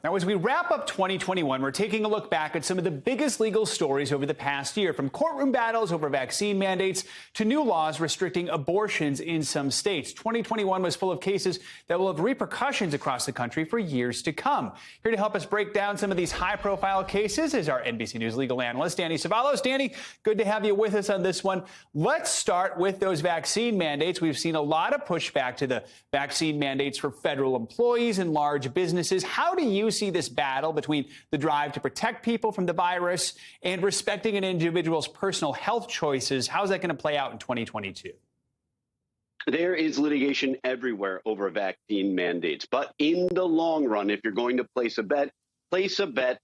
Now, as we wrap up 2021, we're taking a look back at some of the biggest legal stories over the past year, from courtroom battles over vaccine mandates to new laws restricting abortions in some states. 2021 was full of cases that will have repercussions across the country for years to come. Here to help us break down some of these high-profile cases is our NBC News legal analyst, Danny Cevallos. Danny, good to have you with us on this one. Let's start with those vaccine mandates. We've seen a lot of pushback to the vaccine mandates for federal employees and large businesses. How do you see this battle between the drive to protect people from the virus and respecting an individual's personal health choices? How's that going to play out in 2022? There is litigation everywhere over vaccine mandates. But in the long run, if you're going to place a bet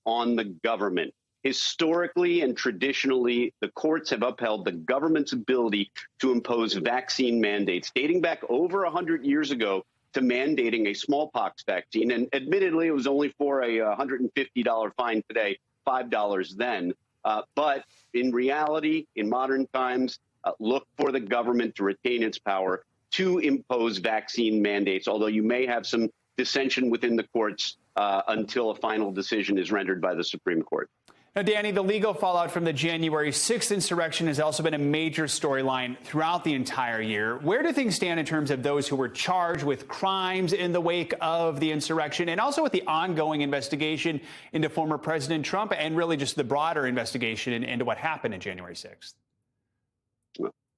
on the government. Historically and traditionally, the courts have upheld the government's ability to impose vaccine mandates dating back over 100 years ago to mandating a smallpox vaccine. And admittedly, it was only for a $150 fine today, $5 then. But in reality, in modern times, look for the government to retain its power to impose vaccine mandates, although you may have some dissension within the courts until a final decision is rendered by the Supreme Court. Now, Danny, the legal fallout from the January 6th insurrection has also been a major storyline throughout the entire year. Where do things stand in terms of those who were charged with crimes in the wake of the insurrection, and also with the ongoing investigation into former President Trump and really just the broader investigation into what happened on January 6th?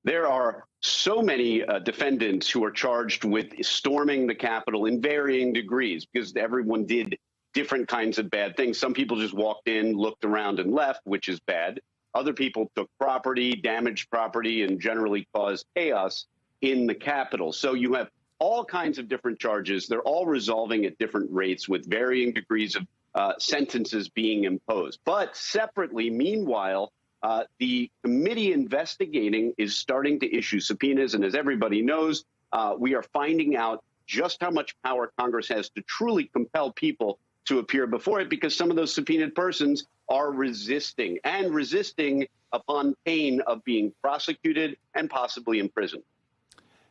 There are so many defendants who are charged with storming the Capitol in varying degrees because everyone did different kinds of bad things. Some people just walked in, looked around and left, which is bad. Other people took property, damaged property, and generally caused chaos in the Capitol. So you have all kinds of different charges. They're all resolving at different rates with varying degrees of sentences being imposed. But separately, meanwhile, the committee investigating is starting to issue subpoenas. And as everybody knows, we are finding out just how much power Congress has to truly compel people to appear before it, because some of those subpoenaed persons are resisting upon pain of being prosecuted and possibly imprisoned.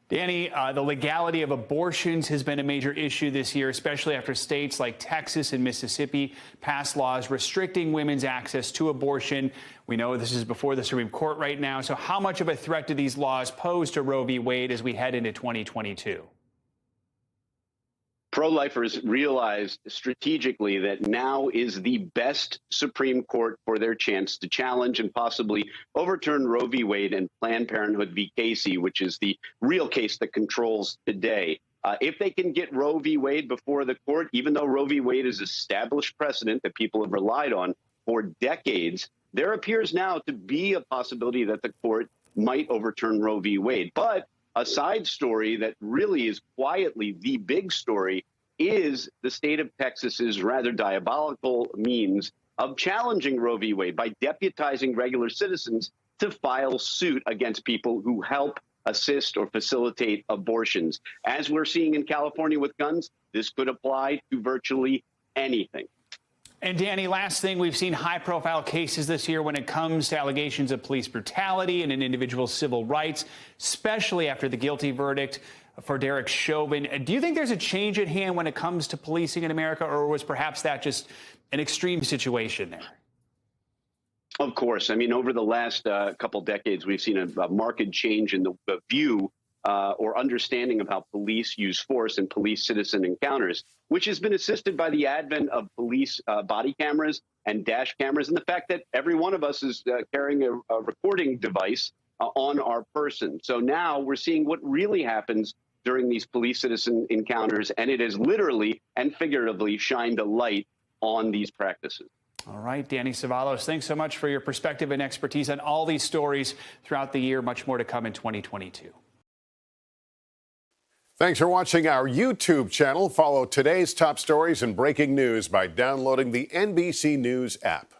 Danny, the legality of abortions has been a major issue this year, especially after states like Texas and Mississippi passed laws restricting women's access to abortion. We know this is before the Supreme Court right now. So how much of a threat do these laws pose to Roe v. Wade as we head into 2022? Pro-lifers realized strategically that now is the best Supreme Court for their chance to challenge and possibly overturn Roe v. Wade and Planned Parenthood v. Casey, which is the real case that controls today. If they can get Roe v. Wade before the court, even though Roe v. Wade is established precedent that people have relied on for decades, there appears now to be a possibility that the court might overturn Roe v. Wade. But a side story that really is quietly the big story is the state of Texas's rather diabolical means of challenging Roe v. Wade by deputizing regular citizens to file suit against people who help, assist, or facilitate abortions. As we're seeing in California with guns, this could apply to virtually anything. And Danny, last thing, we've seen high-profile cases this year when it comes to allegations of police brutality and an individual's civil rights, especially after the guilty verdict for Derek Chauvin. Do you think there's a change at hand when it comes to policing in America, or was perhaps that just an extreme situation there? Of course. I mean, over the last couple decades, we've seen a marked change in the view or understanding of how police use force and police-citizen encounters, which has been assisted by the advent of police body cameras and dash cameras, and the fact that every one of us is carrying a recording device on our person. So now we're seeing what really happens during these police-citizen encounters, and it has literally and figuratively shined a light on these practices. All right, Danny Cevallos, thanks so much for your perspective and expertise on all these stories throughout the year. Much more to come in 2022. Thanks for watching our YouTube channel. Follow today's top stories and breaking news by downloading the NBC News app.